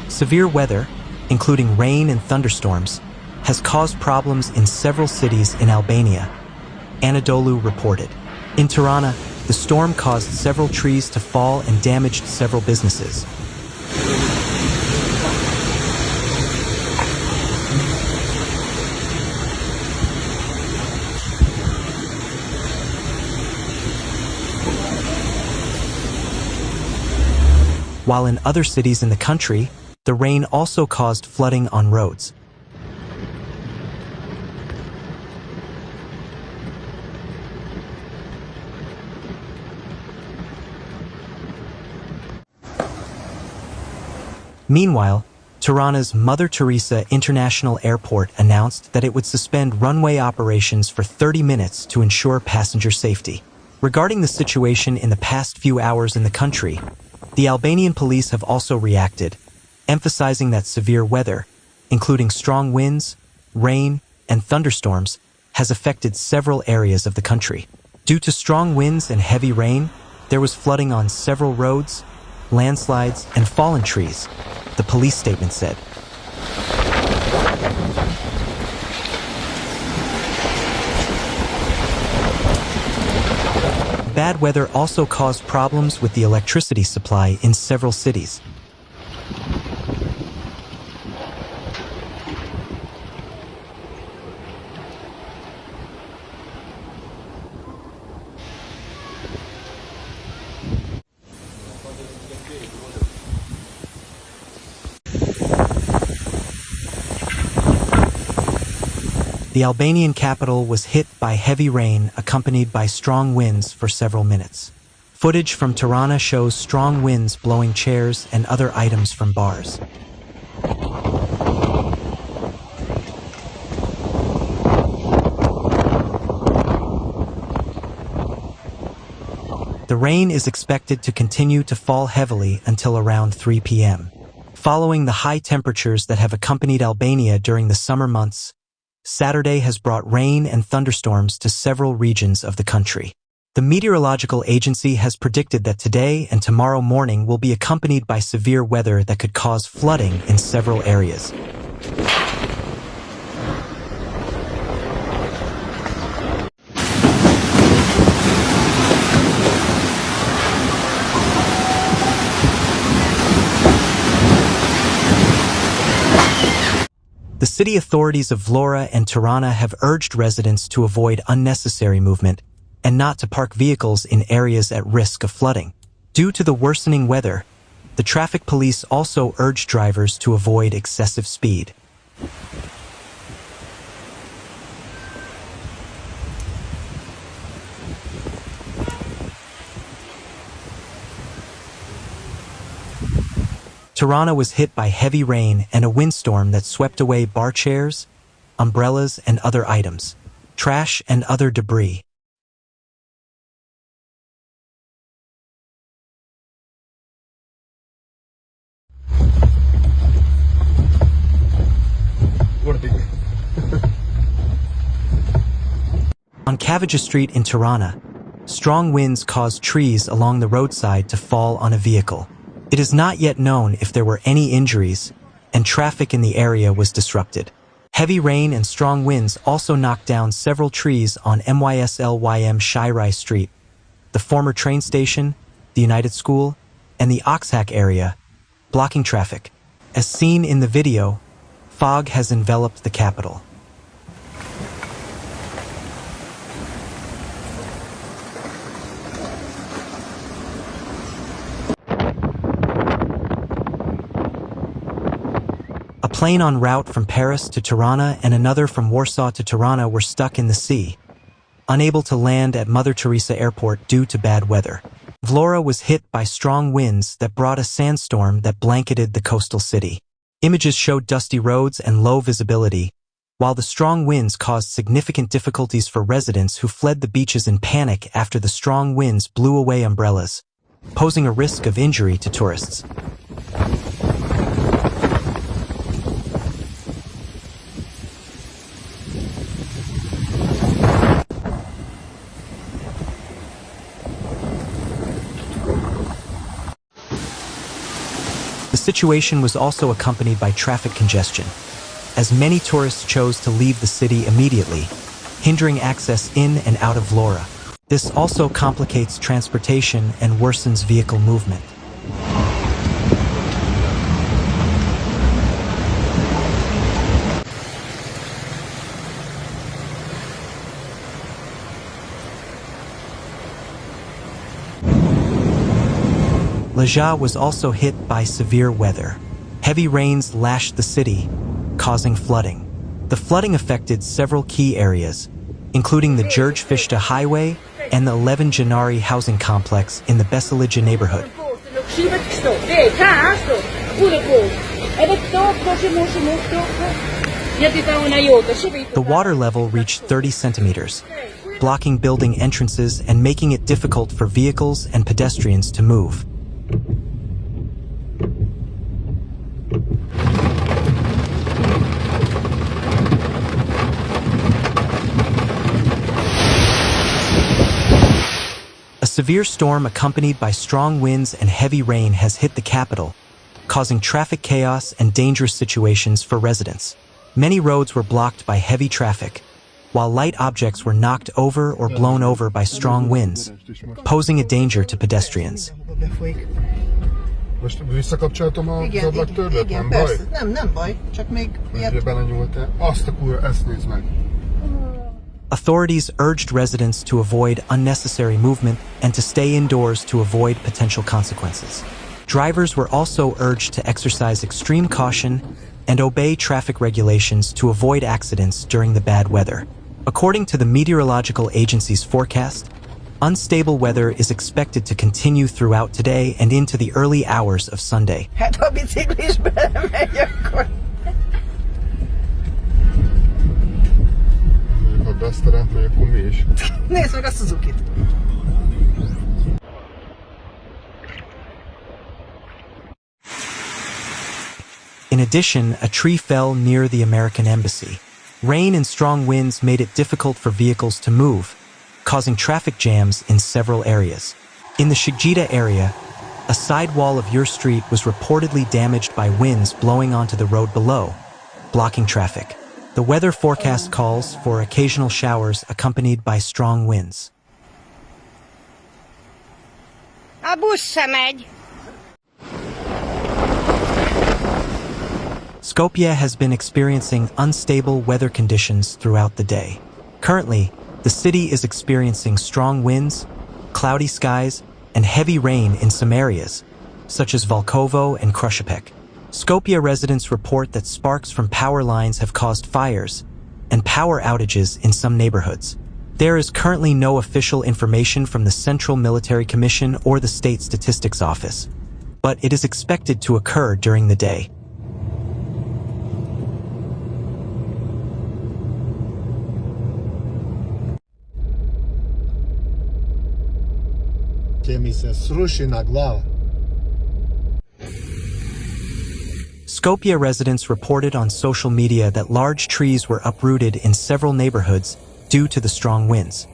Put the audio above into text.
Severe weather, including rain and thunderstorms, has caused problems in several cities in Albania, Anadolu reported. In Tirana, the storm caused several trees to fall and damaged several businesses. While in other cities in the country, the rain also caused flooding on roads. Meanwhile, Tirana's Mother Teresa International Airport announced that it would suspend runway operations for 30 minutes to ensure passenger safety. Regarding the situation in the past few hours in the country, the Albanian police have also reacted, emphasizing that severe weather, including strong winds, rain, and thunderstorms, has affected several areas of the country. Due to strong winds and heavy rain, there was flooding on several roads, landslides, and fallen trees, the police statement said. Bad weather also caused problems with the electricity supply in several cities. The Albanian capital was hit by heavy rain accompanied by strong winds for several minutes. Footage from Tirana shows strong winds blowing chairs and other items from bars. The rain is expected to continue to fall heavily until around 3 p.m. Following the high temperatures that have accompanied Albania during the summer months, Saturday has brought rain and thunderstorms to several regions of the country. The meteorological agency has predicted that today and tomorrow morning will be accompanied by severe weather that could cause flooding in several areas. The city authorities of Vlora and Tirana have urged residents to avoid unnecessary movement and not to park vehicles in areas at risk of flooding. Due to the worsening weather, the traffic police also urge drivers to avoid excessive speed. Tirana was hit by heavy rain and a windstorm that swept away bar chairs, umbrellas, and other items, trash and other debris. On Kavaja Street in Tirana, strong winds caused trees along the roadside to fall on a vehicle. It is not yet known if there were any injuries, and traffic in the area was disrupted. Heavy rain and strong winds also knocked down several trees on MYSLYM Shirai Street, the former train station, the United School, and the Oxhack area, blocking traffic. As seen in the video, fog has enveloped the capital. A plane en route from Paris to Tirana and another from Warsaw to Tirana were stuck in the sea, unable to land at Mother Teresa Airport due to bad weather. Vlora was hit by strong winds that brought a sandstorm that blanketed the coastal city. Images showed dusty roads and low visibility, while the strong winds caused significant difficulties for residents who fled the beaches in panic after the strong winds blew away umbrellas, posing a risk of injury to tourists. situation was also accompanied by traffic congestion, as many tourists chose to leave the city immediately, hindering access in and out of Vlora. This also complicates transportation and worsens vehicle movement. Lezha was also hit by severe weather. Heavy rains lashed the city, causing flooding. The flooding affected several key areas, including the George Fishta Highway and the 11 Janari housing complex in the Lezha neighborhood. The water level reached 30 centimeters, blocking building entrances and making it difficult for vehicles and pedestrians to move. A severe storm accompanied by strong winds and heavy rain has hit the capital, causing traffic chaos and dangerous situations for residents. Many roads were blocked by heavy traffic, while light objects were knocked over or blown over by strong winds, posing a danger to pedestrians. Most visszakapcsoltam az ablaktörlőt, nem baj? Persze, nem baj, csak még Ugye belenyúltál. Azt a kurva, ezt nézd meg. Authorities urged residents to avoid unnecessary movement and to stay indoors to avoid potential consequences. Drivers were also urged to exercise extreme caution and obey traffic regulations to avoid accidents during the bad weather. According to the meteorological agency's forecast, unstable weather is expected to continue throughout today and into the early hours of Sunday. Hát ha biciklis belemegy, akkor... Ha Dusteren megy, akkor mi is? Nézd meg a Suzuki-t! In addition, a tree fell near the American embassy. Rain and strong winds made it difficult for vehicles to move, causing traffic jams in several areas. In the Skopje area, a sidewall of your street was reportedly damaged by winds blowing onto the road below, blocking traffic. The weather forecast calls for occasional showers accompanied by strong winds. A busz se megy. Skopje has been experiencing unstable weather conditions throughout the day. Currently, the city is experiencing strong winds, cloudy skies, and heavy rain in some areas, such as Valkovo and Krušopek. Skopje residents report that sparks from power lines have caused fires and power outages in some neighborhoods. There is currently no official information from the Central Military Commission or the State Statistics Office, but it is expected to occur during the day. Skopje residents reported on social media that large trees were uprooted in several neighborhoods due to the strong winds.